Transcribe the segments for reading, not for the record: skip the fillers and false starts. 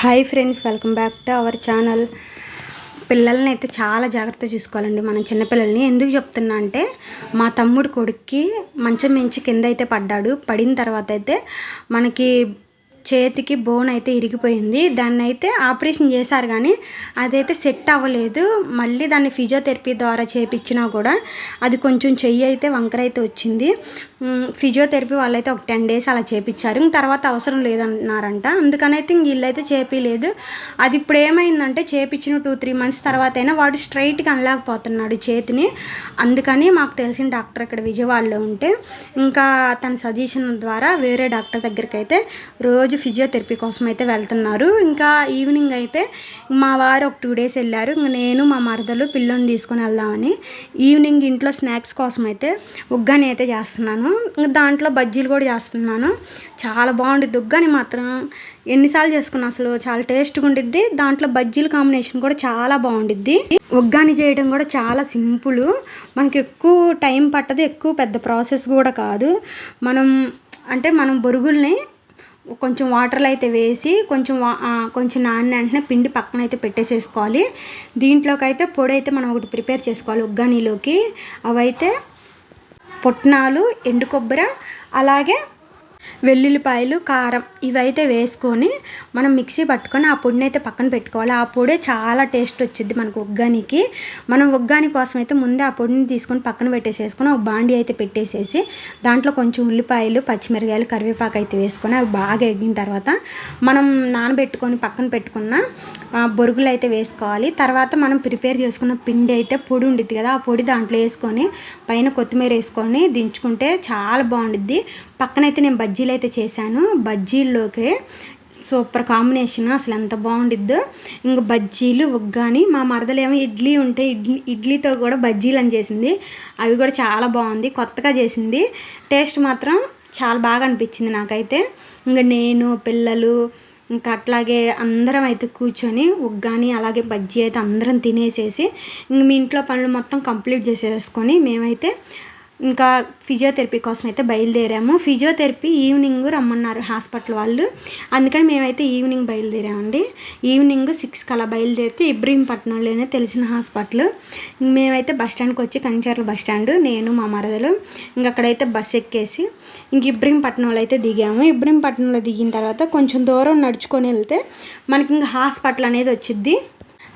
Hi friends, welcome back to our channel. పిల్లల్ని అయితే చాలా జాగ్రత్తగా చూసుకోవాలండి మనం చిన్నపిల్లల్ని. ఎందుకు చెప్తున్నా అంటే మా తమ్ముడు కొడుక్కి మంచం మించి కింద అయితే పడిన తర్వాత అయితే మనకి చేతికి బోన్ అయితే ఇరిగిపోయింది. దాన్ని అయితే ఆపరేషన్ చేశారు కానీ అదైతే సెట్ అవ్వలేదు. మళ్ళీ దాన్ని ఫిజియోథెరపీ ద్వారా చేపించినా కూడా అది కొంచెం చెయ్యి అయితే వంకర అయితే వచ్చింది. ఫిజియోథెరపీ వాళ్ళైతే ఒక 10 days అలా చేపించారు. తర్వాత అవసరం లేదన్నారంట. అందుకనైతే వీళ్ళైతే చేపించలేదు. అది ఇప్పుడు ఏమైందంటే చేపించిన 2-3 months తర్వాత అయినా వాడు స్ట్రైట్గా అనలేకపోతున్నాడు చేతిని. అందుకని మాకు తెలిసిన డాక్టర్ ఇక్కడ విజయవాడలో ఉంటే ఇంకా తన సజెషన్ ద్వారా వేరే డాక్టర్ దగ్గరికి అయితే రోజు ఫిజియోథెరపీ కోసం అయితే వెళ్తున్నారు. ఇంకా ఈవినింగ్ అయితే మా వారు ఒక 2 days వెళ్ళారు. ఇంకా నేను మా మరదలు పిల్లని తీసుకొని వెళ్దామని ఈవినింగ్ ఇంట్లో స్నాక్స్ కోసం అయితే ఉగ్గాని అయితే చేస్తున్నాను. ఇంకా దాంట్లో బజ్జీలు కూడా చేస్తున్నాను. చాలా బాగుంటుంది ఉగ్గాని మాత్రం. ఎన్నిసార్లు చేసుకున్నా అసలు చాలా టేస్ట్గా ఉండిద్ది. దాంట్లో బజ్జీల కాంబినేషన్ కూడా చాలా బాగుండిద్ది. ఉగ్గాని చేయడం కూడా చాలా సింపుల్. మనకి ఎక్కువ టైం పట్టదు, ఎక్కువ పెద్ద ప్రాసెస్ కూడా కాదు. మనం బొరుగుల్ని కొంచెం వాటర్లో అయితే వేసి కొంచెం నానిన వెంటనే పిండి పక్కన అయితే పెట్టేసేసుకోవాలి. దీంట్లోకి అయితే పొడి అయితే మనం ఒకటి ప్రిపేర్ చేసుకోవాలి ఉగ్గానీలోకి. అవైతే పుట్నాలు, ఎండు కొబ్బరి, అలాగే వెల్లుల్లిపాయలు, కారం ఇవైతే వేసుకొని మనం మిక్సీ పట్టుకొని ఆ పొడిని అయితే పక్కన పెట్టుకోవాలి. ఆ పొడి చాలా టేస్ట్ వచ్చింది మనకు ఉగ్గానికి. మనం ఉగ్గాని కోసం అయితే ముందే ఆ పొడిని తీసుకొని పక్కన పెట్టేసేసుకొని ఒక బాండి అయితే పెట్టేసేసి దాంట్లో కొంచెం ఉల్లిపాయలు, పచ్చిమిరకాయలు, కరివేపాకు అయితే వేసుకొని అవి బాగా ఎగిన తర్వాత మనం నానబెట్టుకొని పక్కన పెట్టుకున్న బొరుగులు అయితే వేసుకోవాలి. తర్వాత మనం ప్రిపేర్ చేసుకున్న పిండి అయితే పొడి ఉండిద్ది కదా, ఆ పొడి దాంట్లో వేసుకొని పైన కొత్తిమీర వేసుకొని దించుకుంటే చాలా బాగుండిద్ది. పక్కనైతే నేను బజ్జీలు అయితే చేశాను. బజ్జీల్లోకి సూపర్ కాంబినేషన్, అసలు ఎంత బాగుండిద్దో. ఇంక బజ్జీలు, ఉగ్గాని. మా మరదలేమో ఇడ్లీ ఉంటే ఇడ్లీతో కూడా బజ్జీలు అని చేసింది. అవి కూడా చాలా బాగుంది, కొత్తగా చేసింది. టేస్ట్ మాత్రం చాలా బాగా అనిపించింది నాకైతే. ఇంకా నేను, పిల్లలు, ఇంకా అట్లాగే అందరం అయితే కూర్చొని ఉగ్గాని అలాగే బజ్జీ అయితే అందరం తినేసేసి ఇంక మీ ఇంట్లో పనులు మొత్తం కంప్లీట్ చేసేసుకొని మేమైతే ఇంకా ఫిజియోథెరపీ కోసం అయితే బయలుదేరాము. ఫిజియోథెరపీ ఈవినింగ్ రమ్మన్నారు హాస్పిటల్ వాళ్ళు. అందుకని మేమైతే ఈవినింగ్ బయలుదేరామండి. ఈవినింగ్ 6కి అలా బయలుదేరితే ఇబ్రహీంపట్నంలోనే తెలిసిన హాస్పిటల్. మేమైతే బస్ స్టాండ్కి వచ్చి కంచర్ల బస్ స్టాండ్, నేను మా మరదలు ఇంక అక్కడైతే బస్సు ఎక్కేసి ఇంక ఇబ్రహీంపట్నంలో అయితే దిగాము. ఇబ్రహీంపట్నంలో దిగిన తర్వాత కొంచెం దూరం నడుచుకొని వెళ్తే మనకి ఇంకా హాస్పిటల్ అనేది వచ్చిద్ది.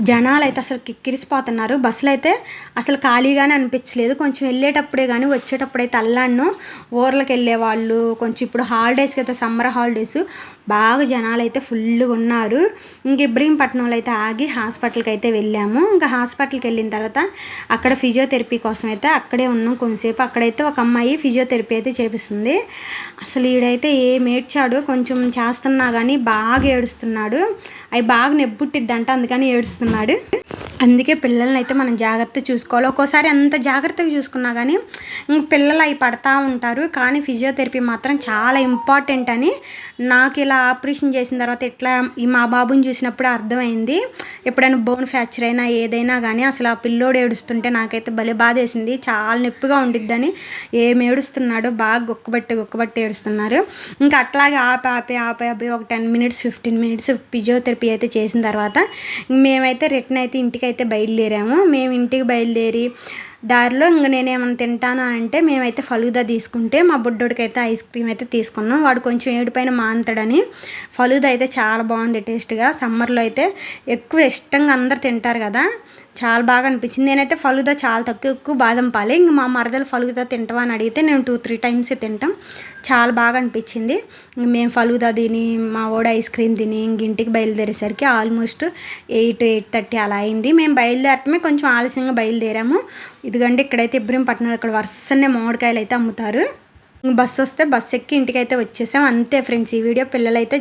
జనాలు అయితే అసలు కిక్కిరిసిపోతున్నారు. బస్సులు అయితే అసలు ఖాళీగానే అనిపించలేదు. కొంచెం వెళ్ళేటప్పుడే కానీ వచ్చేటప్పుడైతే అల్లాను ఊర్లకు వెళ్ళేవాళ్ళు, కొంచెం ఇప్పుడు హాలిడేస్కి అయితే సమ్మర్ హాలిడేస్ బాగా జనాలు అయితే ఫుల్గా ఉన్నారు. ఇంక ఇబ్రహీంపట్నంలో అయితే ఆగి హాస్పిటల్కి అయితే వెళ్ళాము. ఇంకా హాస్పిటల్కి వెళ్ళిన తర్వాత అక్కడ ఫిజియోథెరపీ కోసం అయితే అక్కడే ఉన్నాం కొంచెంసేపు. అక్కడైతే ఒక అమ్మాయి ఫిజియోథెరపీ అయితే చేపిస్తుంది. అసలు ఈడైతే ఏం ఏడ్చాడు, కొంచెం చేస్తున్నా కానీ బాగా ఏడుస్తున్నాడు. అవి బాగా నెబ్బుట్టిద్దంట, అందుకని ఏడుస్తున్నాడు. అందుకే పిల్లల్ని అయితే మనం జాగ్రత్తగా చూసుకోవాలి. ఒక్కోసారి ఎంత జాగ్రత్తగా చూసుకున్నా కానీ పిల్లలు అవి పడతా ఉంటారు. కానీ ఫిజియోథెరపీ మాత్రం చాలా ఇంపార్టెంట్ అని నాకు ఇలా ఆపరేషన్ చేసిన తర్వాత ఇట్లా మా బాబుని చూసినప్పుడు అర్థమైంది. ఎప్పుడైనా బోన్ ఫ్రాక్చర్ అయినా ఏదైనా కానీ అసలు ఆ పిల్లోడు ఏడుస్తుంటే నాకైతే భలే బాధేసింది. చాలా నొప్పిగా ఉండిద్దని ఏం ఏడుస్తున్నాడో బాగా గుక్కబట్టి ఏడుస్తున్నారు. ఇంకా అట్లాగే ఆపి ఒక 10 minutes 15 minutes ఫిజియోథెరపీ అయితే చేసిన తర్వాత మేమైతే రిటర్న్ అయితే ఇంటికి అయితే బయలుదేరాము. మేము ఇంటికి బయలుదేరి దారిలో ఇంక నేనేమైనా తింటాను అంటే మేమైతే ఫలూదా తీసుకుంటే మా బుడ్డోడికి అయితే ఐస్ క్రీమ్ అయితే తీసుకున్నాం. వాడు కొంచెం ఏడుపైన మాంతాడని. ఫలూదా అయితే చాలా బాగుంది టేస్ట్గా. సమ్మర్లో అయితే ఎక్కువ ఇష్టంగా అందరు తింటారు కదా, చాలా బాగా అనిపించింది. నేనైతే ఫలూదా చాలా ఎక్కువ బాదం పాలే. ఇంక మా మరదలు ఫలూదా తింటావా అని అడిగితే నేను 2-3 times తింటాం. చాలా బాగా అనిపించింది. ఇంక మేము ఫలూదా తిని మా వాడు ఐస్ క్రీమ్ తిని ఇంక ఇంటికి బయలుదేరేసరికి ఆల్మోస్ట్ 8-8:30 అలా అయింది. మేము బయలుదేరటమే కొంచెం ఆలస్యంగా బయలుదేరాము. ఇదిగండి ఇక్కడైతే ఇబ్రహీంపట్నంలో ఇక్కడ వరుసనే మామిడికాయలు అయితే అమ్ముతారు. బస్సు వస్తే బస్సు ఎక్కి ఇంటికి అయితే వచ్చేసాం. అంతే ఫ్రెండ్స్, ఈ వీడియో పిల్లలైతే